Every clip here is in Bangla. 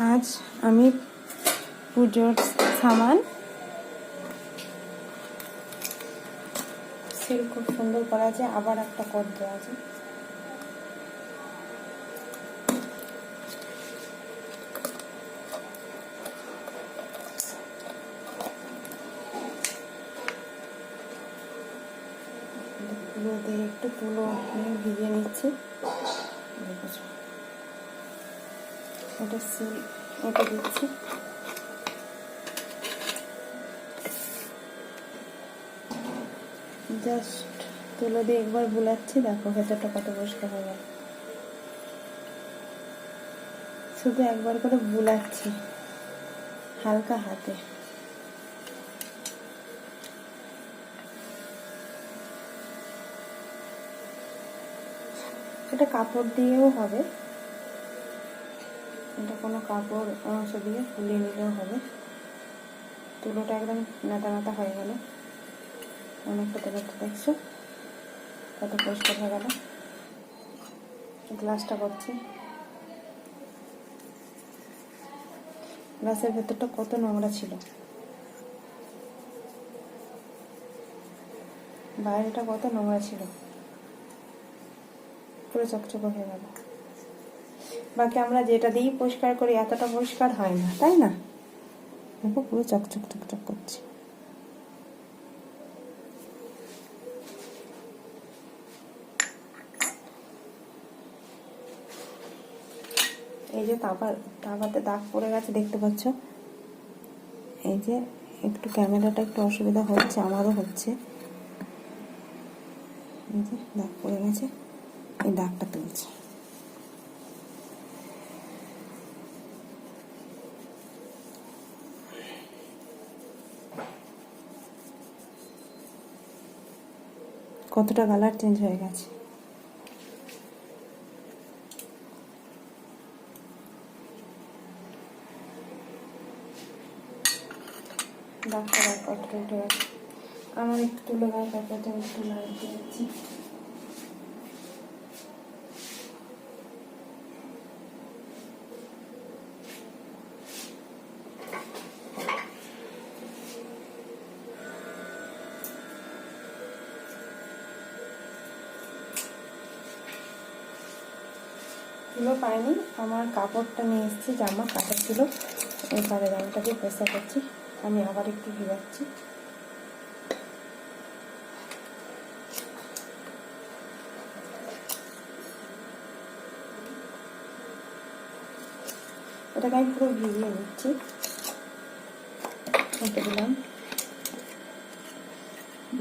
আজ আমি পুজোর সামান সেল খুব সুন্দর করা আছে, আবার একটা কর দেওয়া আছে। তুলো দিয়ে একটু তুলো ভিজিয়ে নিচ্ছি। এটা সিল এটা দিচ্ছি। জাস্ট তুলো দিয়ে একবার বুলাচ্ছি, দেখো ভেতরটা কত পরিষ্কার হয়ে গেল। শুধু একবার করে বুলাচ্ছি হালকা হাতে। এটা কাপড় দিয়েও হবে, এটা কোনো কাপড় অংশ দিয়ে ফুলিয়ে নিলেও হবে। তুলোটা একদম নাতা নাতা হয়ে গেল, অনেকটা তুলোটা দেখছো কত পরিষ্কার হয়ে গেল। গ্লাসটা করছি, গ্লাসের ভেতরটা কত নোংরা ছিল, বাইরেটা কত নোংরা ছিল, পুরো চকচকে হয়ে গেল। বাকি আমরা যেটা দিয়েই পরিষ্কার করি এতটা পরিষ্কার হয় না, তাই না? দেখো পুরো চকচক চকচক করছে। এই যে তাওয়াতে দাগ পড়ে গেছে দেখতে পাচ্ছ। এই যে একটু ক্যামেরাটা একটু অসুবিধা হচ্ছে, আমারও হচ্ছে। এই যে দাগ পড়ে গেছে, এই দাগটা তুলছে। কতটা কালার চেঞ্জ হয়ে গেছে। দাগটা কতটা উঠে গেছে। আমার একটু তুলে গায়ে কাপড়টা একটু লাগিয়ে দিচ্ছি। তুলো পাইনি, আমার কাপড়টা নিয়ে এসেছি, জামা কাটা ছিল, ওই কালো জামাটাকে পেশা করছি। আমি আবার একটু ভিজাচ্ছি। এটাকে আমি পুরো ভিজিয়ে নিচ্ছি। এটা দিলাম,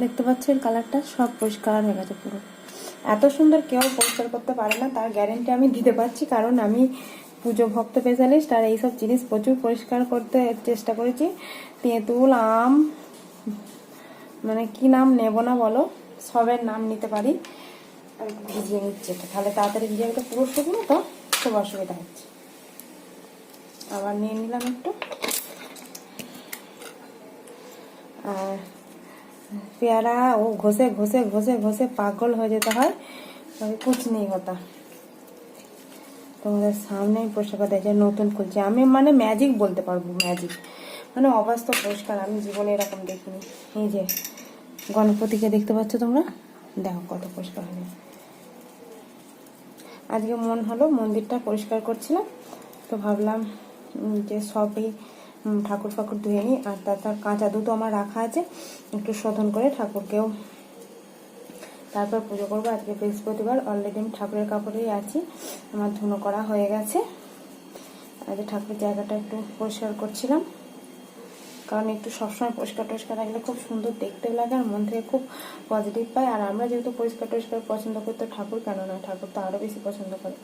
দেখতে পাচ্ছ এর কালারটা সব পরিষ্কার হয়ে গেছে পুরো। এত সুন্দর কেউ পরিষ্কার করতে পারে না, তার গ্যারেন্টি আমি দিতে পারছি, কারণ আমি পুজো ভক্ত স্পেশালিস্ট আর এইসব জিনিস প্রচুর পরিষ্কার করতে চেষ্টা করেছি। তেঁতুল, আম, মানে কি নাম নেব না বলো, সবের নাম নিতে পারি। আমি ভিজিয়ে নিচ্ছি এটা, তাহলে তাড়াতাড়ি ভিজিয়ে গেলে পুরো শুকনো তো খুব অসুবিধা হচ্ছে। আবার নিয়ে নিলাম একটু। আর পেয়ারা ও ঘষে ঘষে ঘষে ঘষে পাগল হয়ে যেতে হয়, তবে কুছ নেই হতা। তোমাদের সামনে পরিষ্কার করতে যে নতুন খুলছে, আমি মানে ম্যাজিক বলতে পারবো, ম্যাজিক মানে অবাস্তব পরিষ্কার আমি জীবনে এরকম দেখিনি। এই যে গণপতিকে দেখতে পাচ্ছ তোমরা, দেখো কত পরিষ্কার হয়ে গেছে। আজকে মন হলো মন্দিরটা পরিষ্কার করছিলাম, তো ভাবলাম যে সবই ঠাকুর ফাকুর ধুয়ে নিই। আর তার কাঁচা দুধও আমার রাখা আছে, একটু শোধন করে ঠাকুরকেও তারপর পুজো করবো। আজকে বৃহস্পতিবার, অলরেডি আমি ঠাকুরের কাপড়েই আছি, আমার ধুনো করা হয়ে গেছে। আজ ঠাকুরের জায়গাটা একটু পরিষ্কার করছিলাম, কারণ একটু সবসময় পরিষ্কার টরিষ্কার রাখলে খুব সুন্দর দেখতে লাগে আর মন থেকে খুব পজিটিভ পায়। আর আমরা যেহেতু পরিষ্কার টরিষ্কার পছন্দ করি, তো ঠাকুর কেন না, ঠাকুর তো আরও বেশি পছন্দ করে।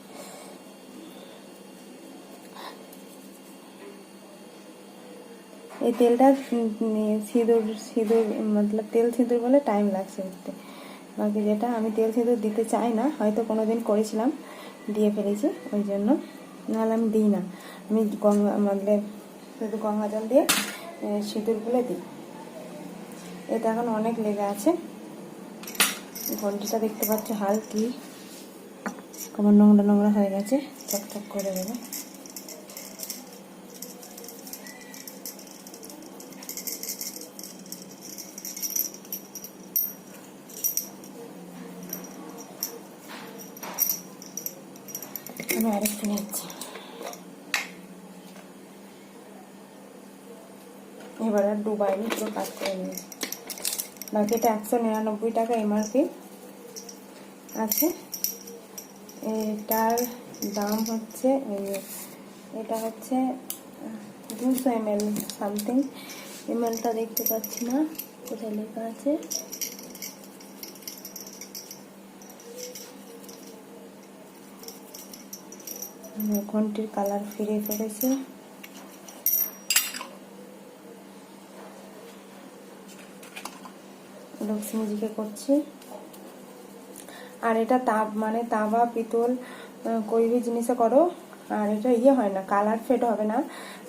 এই তেলটা সিঁদুর সিঁদুর মতলব তেল সিঁদুর বলে টাইম লাগছে উঠতে। বাকি যেটা আমি তেল সিঁদুর দিতে চাই না, হয়তো কোনো দিন করেছিলাম দিয়ে ফেলেছি, ওই জন্য, নাহলে আমি দিই না। আমি গঙ্গা মানে শুধু গঙ্গা জল দিয়ে সিঁদুরগুলো দিই। এটা এখন অনেক লেগে আছে। ঘন্টিটা দেখতে পাচ্ছ হালকি কেমন নোংরা নোংরা হয়ে গেছে, চকচক করে দেবে। আমি আরেকটু নিচ্ছি। এবার আর ডুবাইনি, পুরো কাজ করে নিয়েছি। বাকিটা 199 টাকা এমআরপি আছে। এটার দাম হচ্ছে, এটা হচ্ছে 200 ml সামথিং। এমএলটা দেখতে পাচ্ছি না, কোথায় লেখা আছে। ঘন্টির কালার ফিরে ফেলেছে। লক্ষ্মীজিকে করছি। আর এটা মানে তাওয়া পিতল कोई भी জিনিসে করো, আর এটা হয় না, কালার ফেড হবে না,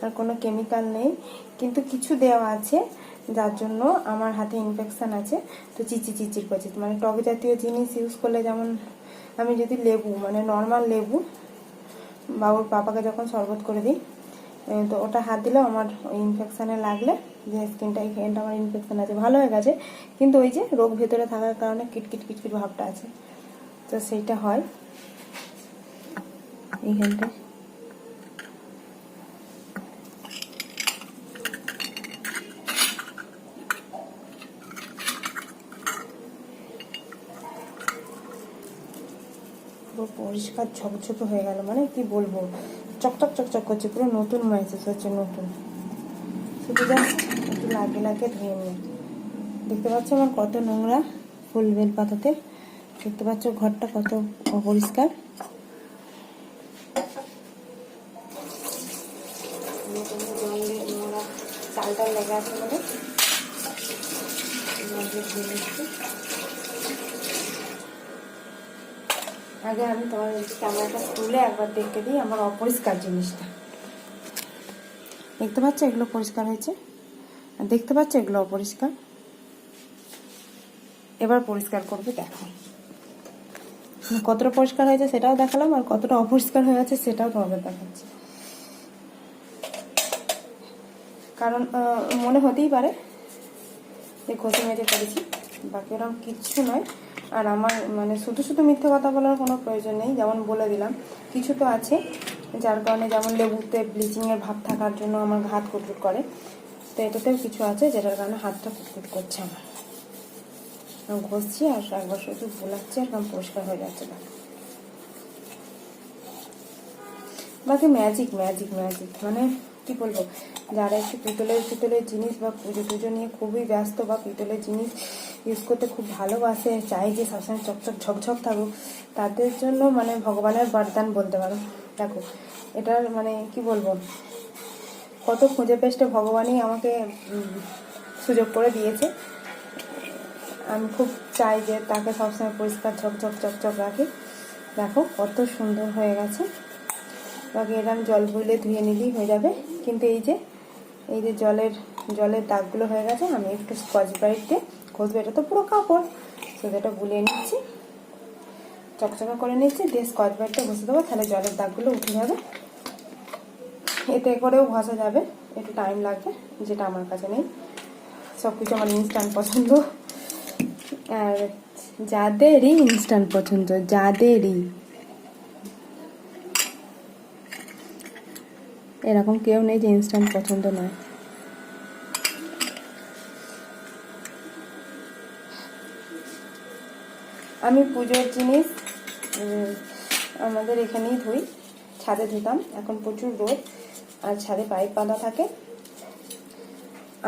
আর কোনো কেমিক্যাল নেই, কিন্তু কিছু দেওয়া আছে যার জন্য আমার হাতে ইনফেকশন আছে, তো চিচির করছে। মানে টক জাতীয় জিনিস ইউজ করলে, যেমন আমি যদি লেবু, মানে নর্মাল লেবু বাবুর পাপাকে যখন শরবত করে দিই, তো ওটা হাত দিলেও আমার ইনফেকশানে লাগলে, যে স্কিনটা এখানটা আমার ইনফেকশান আছে, ভালো হয়ে গেছে, কিন্তু ওই যে রোগ ভেতরে থাকার কারণে কিটকিট ভাবটা আছে, তো সেইটা হয় এইখানটা। পুরো পরিষ্কার ঝকঝকে হয়ে গেল, মানে কি বলবো, চকচক করছে, পুরো নতুন মেসেজ হচ্ছে, নতুন। শুধু জাস্ট একটু লাগিয়ে ধুয়ে নিই। দেখতে পাচ্ছ আমার কত নোংরা ফুল বেল পাতাতে, দেখতে পাচ্ছ ঘরটা কত অপরিষ্কার। নোংরা চালটা লেগে আছে বলে আগে আমি তোমার ক্যামেরাটা তুলে একবার দেখতে দিই আমার অপরিষ্কার জিনিসটা। দেখতে পাচ্ছ এগুলো পরিষ্কার হয়েছে, আর দেখতে পাচ্ছ এগুলো অপরিষ্কার। এবার পরিষ্কার করবে, দেখো কতটা পরিষ্কার হয়েছে সেটাও দেখালাম, আর কতটা অপরিষ্কার হয়ে আছে সেটাও তোমাদের দেখাচ্ছি। কারণ মনে হতেই পারে যে ঘষে মেজে করেছি, বাকি ওরকম কিচ্ছু নয়। আর আমার মানে শুধু মিথ্যে কথা বলার কোনো প্রয়োজন নেই, যেমন বলে দিলাম কিছু তো আছে যার কারণে, যেমন লেবুতে ব্লিচিংয়ের ভাব থাকার জন্য আমার হাত কুটকুট করে, তো এটাতেও কিছু আছে যেটার কারণে হাতটা কুটকুট করছে আমার। আমি ঘষছি আর একবার শুধু বোলাচ্ছি, আর কারণ পরিষ্কার হয়ে যাচ্ছে। বাকি ম্যাজিক মানে কি বলবো, যারা একটু পিতলের জিনিস বা পুজো নিয়ে খুবই ব্যস্ত, বা পিতলের জিনিস ইউজ করতে খুব ভালোবাসে, চাই যে সবসময় চকচক ঝকঝক থাকুক, তাদের জন্য মানে ভগবানের বরদান বলতে পারো। দেখো এটার মানে কি বলবো, কত খুঁজে পেস্টে ভগবানই আমাকে সুযোগ করে দিয়েছে। আমি খুব চাই যে তাকে সবসময় পরিষ্কার চকচক রাখি। দেখো কত সুন্দর হয়ে গেছে। বাকি এরকম জল বইলে ধুয়ে নিলেই হয়ে যাবে, কিন্তু এই যে জলের দাগগুলো হয়ে গেছে, আমি একটু স্কচ ব্রাইট দিয়ে ঘষবো। এটা তো পুরো কাপড়, সেটা গুলিয়ে নিচ্ছি, চকচকা করে নিচ্ছি, দিয়ে স্কচ ব্রাইটটা ঘষে দেবো, তাহলে জলের দাগগুলো উঠে যাবে। এতে করেও ঘষা যাবে, একটু টাইম লাগবে, যেটা আমার কাছে নেই। সব কিছু আমার ইনস্ট্যান্ট পছন্দ, আর যাদেরই ইনস্ট্যান্ট পছন্দ, যাদেরই এরকম কেউ নেই যে ইনস্ট্যান্ট পছন্দ নয়। আমি পুজোর জিনিস আমাদের এখানেই ধুই, ছাদে ধুতাম, এখন প্রচুর রোদ আর ছাদে পাইপ বাঁধা থাকে।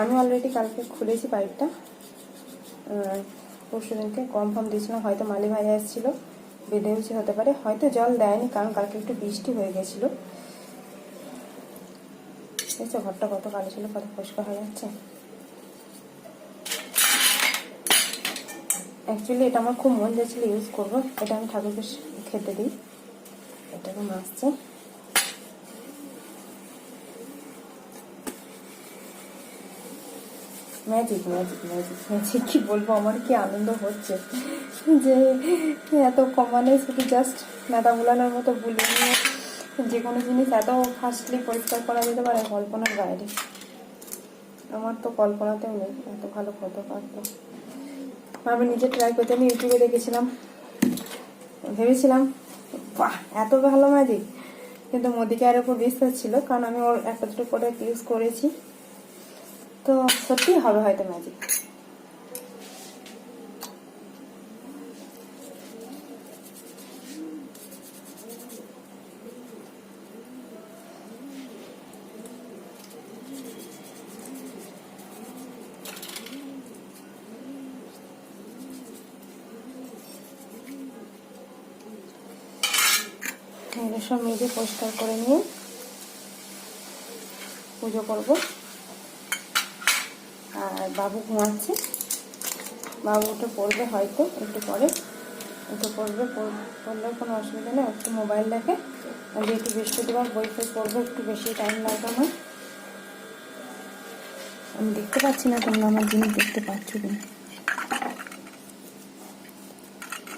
আমি অলরেডি কালকে খুলেছি পাইপটা, পরশু দিনকে কনফার্ম দিয়েছিলাম, হয়তো মালি ভাই আসছিল, বেঁধেওছে হতে পারে, হয়তো জল দেয়নি, কারণ কালকে একটু বৃষ্টি হয়ে গেছিলো। দেখছো ঘরটা কত কালো ছিল, কত পরিষ্কার হয়ে যাচ্ছে। অ্যাকচুয়ালি এটা আমার খুব মন যাচ্ছিল ইউজ করবো, এটা আমি ঠাকুরকে খেতে দিই। এটাকে মাছছে, ম্যাজিক কি বলবো, আমার কি আনন্দ হচ্ছে যে এত কমানে, শুধু জাস্ট নাদা বুলানোর মতো বুলিয়ে নিয়ে যে কোনো জিনিস এত ফাস্টলি পরিষ্কার করা যেতে পারে, কল্পনার বাইরে। আমার তো কল্পনাতেও নেই এত ভালো কত পারতো। আমি নিজে ট্রাই করতে, আমি ইউটিউবে দেখেছিলাম, ভেবেছিলাম বাহ, এত ভালো ম্যাজিক! কিন্তু মোদিকার উপর বিশ্বাস ছিল, কারণ আমি ওর একটা দুটো প্রোডাক্ট ইউজ করেছি, তো সত্যি হবে হয়তো ম্যাজিক। এগুলো সব মেজে পরিষ্কার করে নিয়ে পুজো করব। আর বাবু ঘুমাচ্ছে, বাবু উঠে পড়বে হয়তো একটু পরে, উঠে পড়লেও কোনো অসুবিধা নেই, একটু মোবাইল দেখে। আর যেহেতু বৃহস্পতিবার বই ফই পড়বো, একটু বেশি টাইম লাগবে আমার। আমি দেখতে পাচ্ছি না তোমরা আমার জিনিস দেখতে পাচ্ছ কিনা,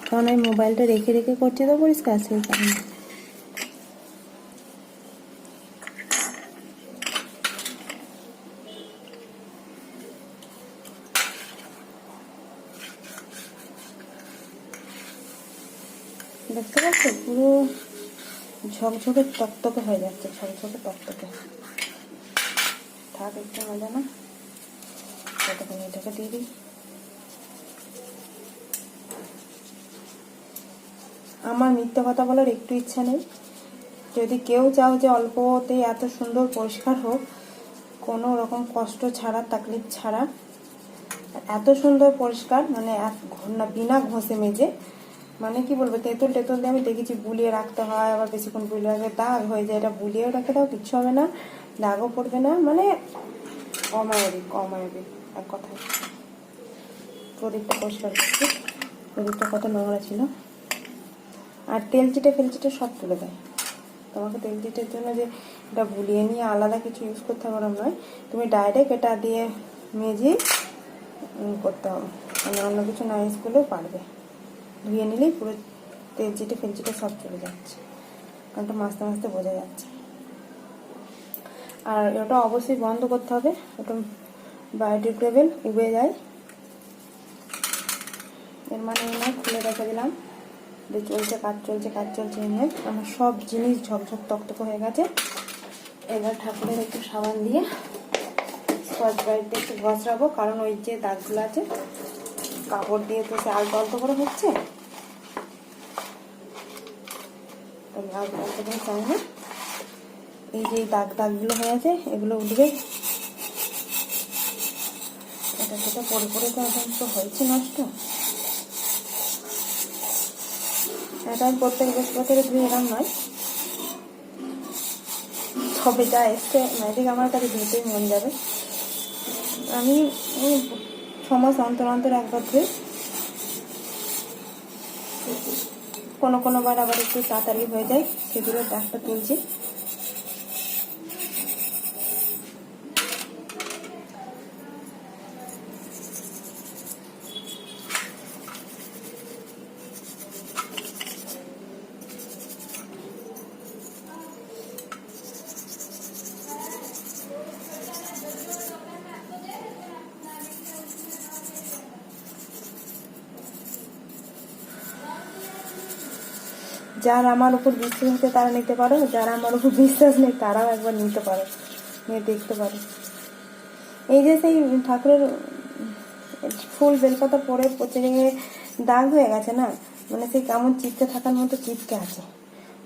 কারণ আমি মোবাইলটা রেখে রেখে করছি তো পরিষ্কার, সেই কারণে। দেখতে পাচ্ছ পুরো ঝকঝকে টকটকে হয়ে যাচ্ছে, ঝকঝকে টকটকে। থাক, একটু মজা না, ততক্ষণ এটাকে দিয়ে দিই। আমার মিথ্যে কথা বলার একটু ইচ্ছা নেই। যদি কেউ চাও যে অল্পতেই এত সুন্দর পরিষ্কার হোক, কোনো রকম কষ্ট ছাড়া, তাকলিফ ছাড়া এত সুন্দর পরিষ্কার, মানে বিনা ঘষে মেজে, মানে কি বলবো, তেঁতুল টেতুল দিয়ে আমি দেখেছি বুলিয়ে রাখতে হয়, আবার বেশিক্ষণ বুলিয়ে রাখলে দাগ হয়ে যায়। এটা বুলিয়েও রাখতে দাও, কিচ্ছু হবে না, দাগও পড়বে না, মানে অমায়বিক এক কথায়। প্রদীপটা পরিষ্কার করছি, প্রদীপটা কত নোংরা ছিল। আর তেল চিটে ফেলচিটে সব তুলে দেয়। তোমাকে তেল চিটের জন্য যে এটা বুলিয়ে নিয়ে আলাদা কিছু ইউজ করতে হবে নয়, তুমি ডাইরেক্ট এটা দিয়ে মেজে করতে হবে, মানে অন্য কিছু না ইউজ করলেও পারবে। ধুয়ে নিলেই পুরো তেল চিটে ফেলচিটে সব চলে যাচ্ছে, কারণটা মাছতে মাছতে বোঝা যাচ্ছে। আর ওটা অবশ্যই বন্ধ করতে হবে, ওটা বায়োডিগ্রেডেবল, উবে যায়। এর মানে না, খুলে রেখে দিলাম, চলছে কাজ চলছে এমনি। আমার সব জিনিস ঝকঝক তকতক হয়ে গেছে। এবার ঠাকুরের একটু সাবান দিয়ে স্কচ ব্রাইট একটু ঘষরাবো, কারণ ওই যে দাগগুলো আছে কাপড় দিয়ে তো সে আলতো আলতো করে হচ্ছে, আলতো আলতো করে চাই না। এই যে দাগগুলো হয়ে আছে, এগুলো উঠবে। এটা সেটা পরে পরে তো এখন তো হয়েছে নষ্ট। এটা আমি প্রত্যেক বছরে ধুয়ে এলাম নয়, তবে যা এসছে ম্যাজিক আমার কাছে ধুতেই মন যাবে। আমি 6 মাস অন্তর অন্তর একবার ধুই, কোনো বার আবার একটু তাড়াতাড়ি হয়ে যায়, সেগুলো দাগটা তুলছি। যার আমার উপর বিশ্বাস আছে তারা নিতে পারো, যারা আমার উপর বিশ্বাস নেই তারাও একবার নিতে পারো, নিয়ে দেখতে পারো। এই যে সেই ঠাকুরের ফুল বেলপাতা পরে পচে গিয়ে দাগ হয়ে গেছে না, মানে সেই কেমন চিপকে থাকার মতো চিপকে আছে,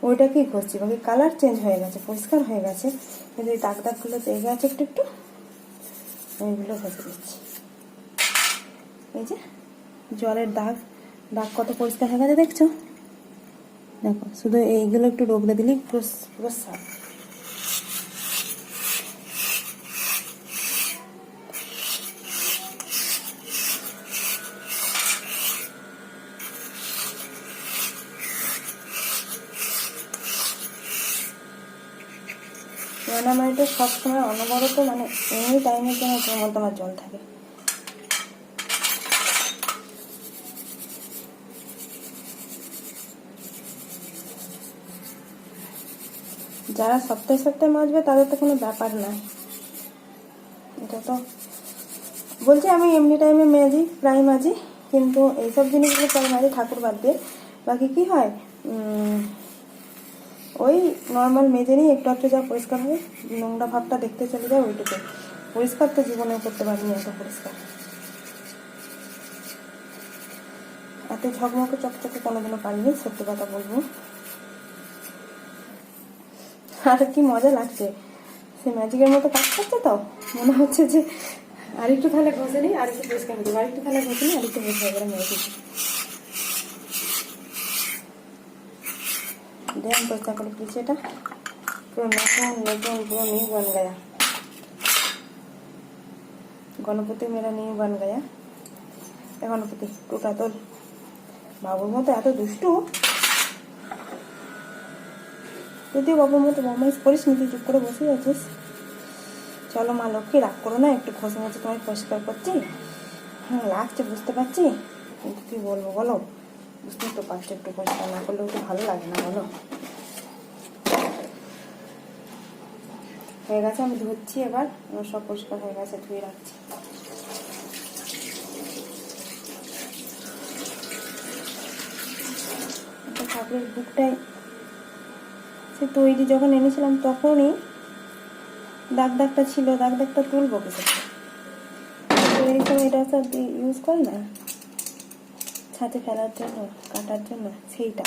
ওইটাকেই ঘষছি। বাকি কালার চেঞ্জ হয়ে গেছে, পরিষ্কার হয়ে গেছে, কিন্তু এই দাগগুলো পেয়ে গেছে একটু একটু, এইগুলো ঘষে দিচ্ছি। এই যে জলের দাগ কত পরিষ্কার হয়ে গেছে দেখছো, দেখো, শুধু এইগুলো একটু রগড়ে দিলেই পুরো পুরো সাফ। রান্নাবাড়িতে সবসময় অনবরত, মানে এনি টাইমের জন্য মধ্যে আমার জল থাকে। যারা সপ্তাহে সপ্তাহে মাজবে তাদের তো কোনো ব্যাপার না, এটা তো বলছি আমি এমনি টাইমে প্রায় মাজি, কিন্তু এইসব জিনিসগুলো প্রায় মাজি ঠাকুর বাদ দিয়ে। বাকি কি হয়, ওই নর্মাল মেজে নিয়ে একটু একটু যা পরিষ্কার হবে, নোংরা ভাবটা দেখতে চলে যায় ওইটুকু। পরিষ্কার তো জীবনেও করতে পারিনি এত পরিষ্কার, এত ঝকমকে চকচকে কোনোদিনও পারিনি, সত্যি কথা বলবো। আর কি মজা লাগছে, সে ম্যাজিকের মতো কাজ করছে, তো মনে হচ্ছে যে আরেকটু তাহলে ঘষে নিই, আরেকটু পরিষ্কার হয়ে যাবে, আরেকটু তাহলে ঘষে নিই, আরেকটু পরিষ্কার করে মেরে देन परीक्षा कर पीछे पूरा नतून नतून पूरा न्यू बन गया। गणपति मेरा न्यू बन गया। गणपति टूटा तो बाबुर मत एत दुष्टू, यदि बाबुर मत बदमाइश करिस नी, चुप करे बसे आछिस। चलो मा लक्ष्मी राग करो ना, एकटू घषे मजे तुम्हें परिष्कार करছি। हाँ লাগছে বুঝতে পারছি, কিন্তু কি বলবো বলো, বুঝতেই তো পারছো, একটু পরিষ্কার না করলেও তো ভালো লাগে না বলো। হয়ে গেছে, আমি ধুচ্ছি এবার, আমার সব পরিষ্কার হয়ে গেছে, ধুয়ে রাখছি। ঠাকুরের বুকটাই সে তৈরি যখন এনেছিলাম তখনই দাগ দাগটা ছিল, দাগ দাগটা তুলবো কিছু তৈরির সময়, এটা সব ইউজ করে না ছাতে ফেলার জন্য, কাটার জন্য, সেইটা।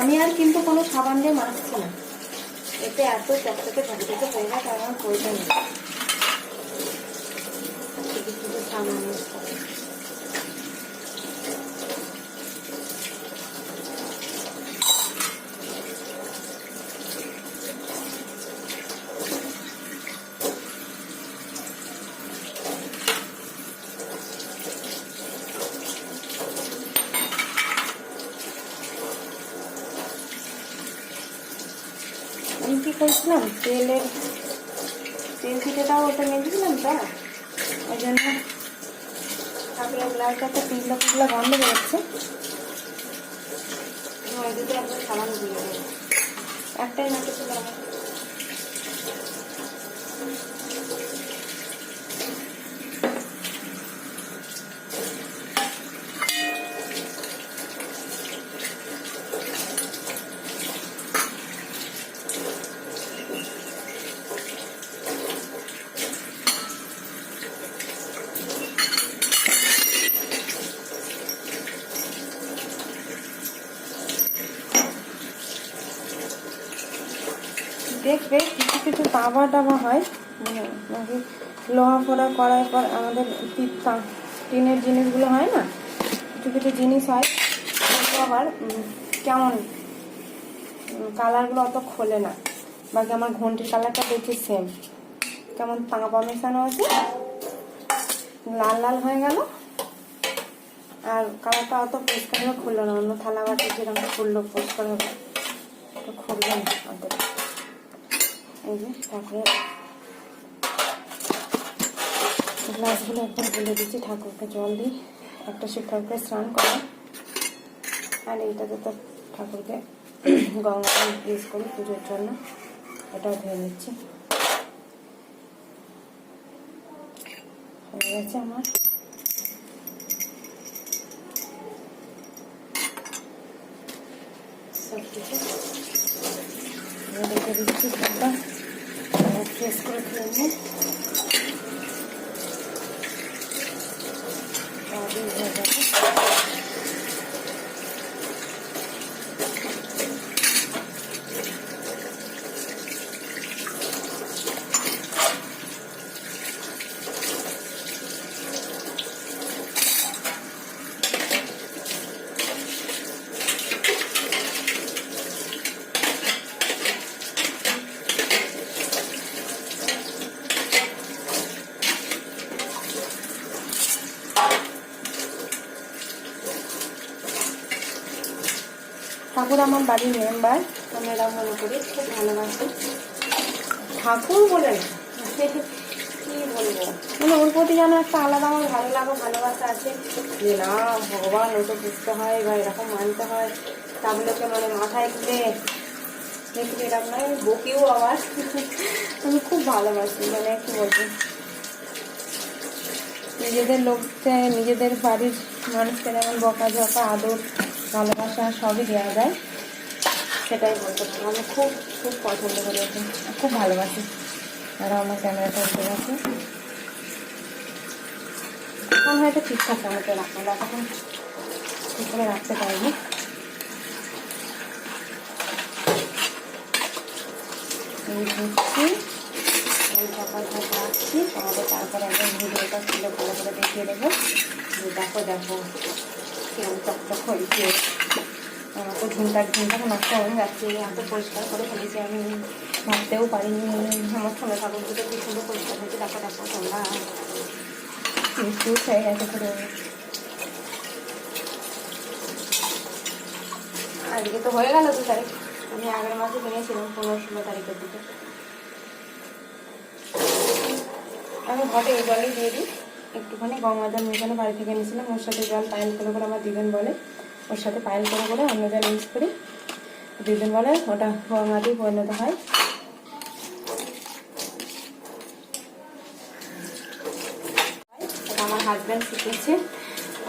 আমি আর কিন্তু কোনো সাবান দিয়ে মাজছি না, এতে এত চকচকে ঝকঝকে হয়ে যায়, তার আমার প্রয়োজন নেই। সাবান ইউজ করে আমি কি করেছিলাম, তেল পিঠেটাও ওটা মেখেছিলাম, তো ওই জন্য ঠাকুরের গ্লাসটা একটা পিগলা পিগলা গন্ধ বেরোচ্ছে। ওই দুটো একবার সাবান দিয়ে দেবো, একটাই নাকে ছিল আমার। দেখবে কিছু কিছু তাওয়া টাওয়া হয়, নাকি লোহা ফোড়া করার পর আমাদের টিনের জিনিসগুলো হয় না, কিছু কিছু জিনিস হয় আবার কেমন কালারগুলো অত খোলে না, বাকি আমার ঘন্টির কালারটা দেখি সেম, কেমন তাঁপা মেশানো আছে, লাল লাল হয়ে গেল, আর কালারটা অত পরিষ্কার হয়ে খুললো না। অন্য থালা বাটি যেরকম খুললো পরিষ্কার হবে, তো খুললো না অত। এই যে ঠাকুরের গ্লাসগুলো একবার বলে দিচ্ছি, ঠাকুরকে জল দিই, একটা শিব ঠাকুরকে স্নান করে, আর এইটাতে তো ঠাকুরকে গঙ্গা জল ইউজ করি পুজোর জন্য, এটাও ধুয়ে নিচ্ছি। হয়ে গেছে আমার। সব কিছু রেখে দিচ্ছি, ঠাকুরটা ফ্রেশ করে ধুয়ে নিয়ে হয়ে যাবে। ঠাকুর আমার বাড়ির মেম্বার, আমি এরা মনে করি, খুব ভালোবাসি। ঠাকুর বলে না, কি বলবো, মানে ওর প্রতি যেন একটা আলাদা আমার ভালো লাগা ভালোবাসা আছে যে না ভগবান ওকে বুঝতে হয় বা এরকম মানতে হয়, তাগুলোকে মানে মাথায় তুলে দেখি এরকম নয় বকেও আবার আমি খুব ভালোবাসি, মানে কি বলবো, নিজেদের লোককে নিজেদের বাড়ির মানুষকে যেমন বকাঝকা আদর ভালোবাসা সবই দেওয়া যায়, সেটাই বলতে পারবো। আমি খুব খুব পছন্দ করি ওকে, খুব ভালোবাসি। আর আমার ক্যামেরাটা উঠে গেছে, এখন হয়তো ঠিকঠাক আমাকে রাখা, তখন ঠিক করে রাখতে পারিনি। এই ধুচ্ছি, এই ঢাকা ঢাকা রাখছি, তোমাদের তারপরে একদম ভিডিওটা খুলে ভালো করে দেখিয়ে দেবো। দেখো দেখো কিরম চকচক হয়েছে, আমার তো ঝুমটার নষ্ট হয়ে যাচ্ছে, এত পরিষ্কার করে ফেলেছি আমি ভাবতেও পারিনি। আমার ছোটো ঠাকুরগুলো কি সুন্দর পরিষ্কার হয়েছে, দেখো দেখো তোমরা মিষ্টিউস হয়ে গেছে পুরো। আজকে তো হয়ে গেল 2 তারিখ, আমি আগের মাসে কিনেছিলাম 15-16 তারিখের দিকে। আমি ঘটে এই জলই দিয়ে দিই একটুখানি, গঙ্গা জল মিশানো বাড়ি থেকে নিয়েছিলাম, ওর সাথে জল পায়েল করে করে আমার দিবেন বলে, ওর সাথে পায়েল করে করে অন্য জল ইউজ করি, দিবেন বলে ওটা গঙ্গাতেই পরিণত হয়। এটা আমার হাজব্যান্ড শিখেছে,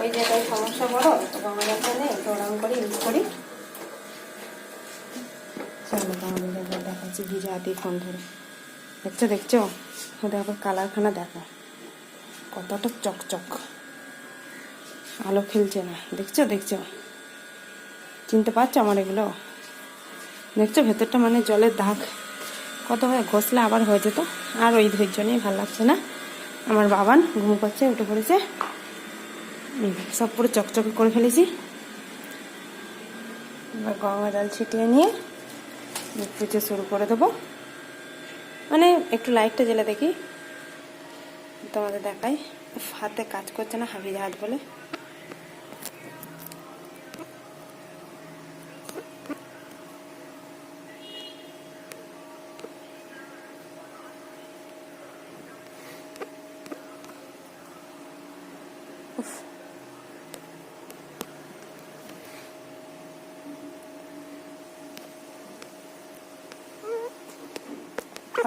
ওই জায়গায় সমস্যা বড় তো গঙ্গা জলটা নেই তো ওরকম করে ইউজ করি। চলো গঙ্গা জল দেখাচ্ছি ভিজা হাতেই ফোন ধরে, দেখছো দেখছো ওদের আবার কালারখানা দেখো কতটা চকচক, আলো খেলছে না, দেখছো দেখছো চিনতে পারছো আমার এগুলো, দেখছো ভেতরটা মানে জলের দাগ কত হয়, ঘষলে আবার হয়ে যেত। আর ওই ধৈর্য নেই, ভালো লাগছে না। আমার বাবান ঘুম করছে, উঠে পড়েছে, সব পুরো চকচকে করে ফেলেছি। এবার গঙ্গা জল ছিটিয়ে নিয়ে পুজো শুরু করে দেবো, মানে একটু লাইটটা জ্বেলে দেখি তোমাদের দেখাই। হাতে কাজ করছে না, হাবি হাত বলে।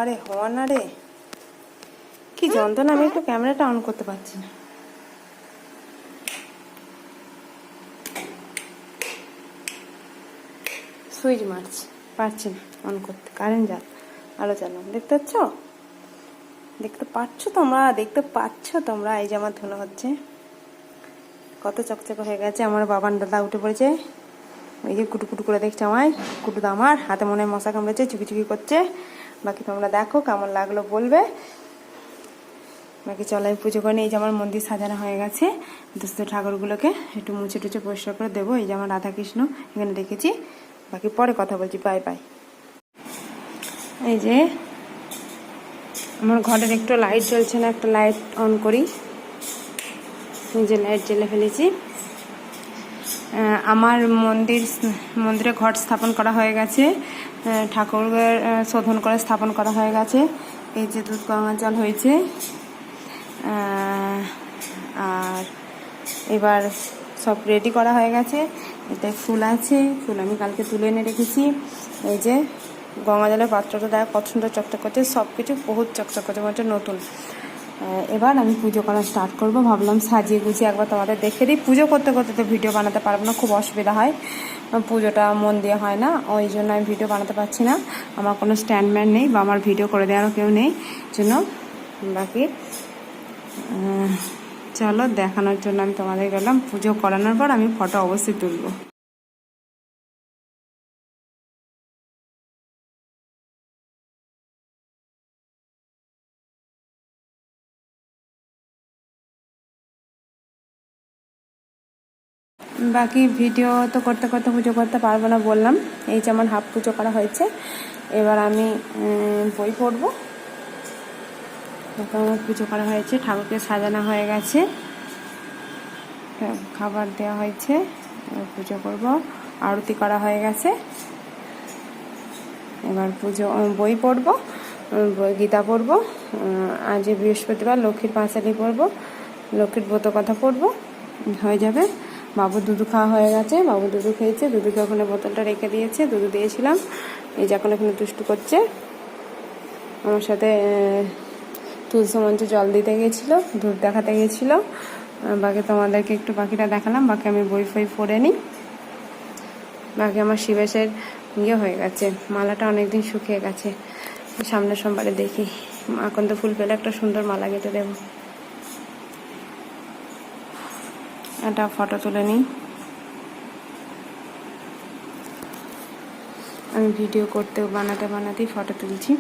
আরে হওয়া না রে, কি যন্ত্রণা, আমি একটু ক্যামেরাটা অন করতে পারছি না। সুইচ মারছি, পারছি না অন করতে, কারেন্ট যাক, আলো চালাম, দেখতে পাচ্ছ, দেখতে পাচ্ছ তোমরা, দেখতে পাচ্ছ তোমরা। এই যে আমার ধুলো হচ্ছে, কত চকচকে হয়ে গেছে। আমার বাবান দাদা উঠে পড়েছে, ওই যে কুটু কুটু করে দেখছে আমায়, কুটুদা আমার হাতে মনে হয় মশা কামড়েছে, চুপি চুপি করছে। বাকি তোমরা দেখো কেমন লাগলো বলবে। বাকি চলো আমি পুজো করে নিই। এই যে আমার মন্দির সাজানো হয়ে গেছে, দুস্থ ঠাকুরগুলোকে একটু মুছে টুছে পরিষ্কার করে দেবো। এই যে আমার রাধাকৃষ্ণ এখানে রেখেছি, বাকি পরে কথা বলছি, বাই বাই। এই যে আমার ঘরের একটু লাইট জ্বলছে না, একটা লাইট অন করি। এই যে লাইট জ্বেলে ফেলেছি। আমার মন্দিরে ঘট স্থাপন করা হয়ে গেছে, ঠাকুরের শোধন করে স্থাপন করা হয়ে গেছে। এই যে দুধ গঙ্গা জল হয়েছে, আর এবার সব রেডি করা হয়ে গেছে। এতে ফুল আছে, ফুল আমি কালকে তুলে এনে রেখেছি। এই যে গঙ্গা জলের পাত্রটা দেখ কত সুন্দর চকচক করছে, সব কিছু বহুত চকচক করছে, মনে হচ্ছে নতুন। এবার আমি পুজো করা স্টার্ট করব। ভাবলাম সাজিয়ে গুছিয়ে একবার তোমাদের দেখে দিই। পুজো করতে করতে তো ভিডিও বানাতে পারবো না, খুব অসুবিধা হয়, পুজোটা মন দিয়ে হয় না, ওই জন্য আমি ভিডিও বানাতে পারছি না। আমার কোনো স্ট্যান্ডম্যান নেই বা আমার ভিডিও করে দেওয়ারও কেউ নেই জন্য। বাকি চলো দেখানোর জন্য আমি তোমাদের গেলাম। পুজো করানোর পর আমি ফটো অবশ্যই তুলবো। বাকি ভিডিও তো করতে করতে পুজো করতে পারবো না বললাম। এই যেমন হাফ পুজো করা হয়েছে, এবার আমি বই পড়বো। আমার পুজো করা হয়েছে, ঠাকুরকে সাজানো হয়ে গেছে, খাবার দেওয়া হয়েছে, পুজো করব। আরতি করা হয়ে গেছে, এবার বই পড়বো। গীতা পড়বো। আজ বৃহস্পতিবার লক্ষ্মীর পাঁচালি পড়বো, লক্ষ্মীর ব্রত কথা পড়বো, হয়ে যাবে। বাবু দুধু খাওয়া হয়ে গেছে, বাবু দুধু খেয়েছে, দুধুকে ওখানে বোতলটা রেখে দিয়েছে, দুধু দিয়েছিলাম। এই যে এখন এখানে দুষ্টু করছে আমার সাথে। তুলসী মঞ্চে জল দিতে গেছিলো, দুধ দেখাতে গেছিলো। বাকি তোমাদেরকে একটু বাকিটা দেখালাম। বাকি আমি বই ফই পড়ে নিই। বাকি আমার শিবেশের হয়ে গেছে, মালাটা অনেকদিন শুকিয়ে গেছে, সামনের সোমবারে দেখি। এখন তো ফুল পেলে একটা সুন্দর মালা গেঁথে দেবো। একটা ফটো তুলে নিই। আমি ভিডিও করতেও বানাতেই ফটো তুলছি।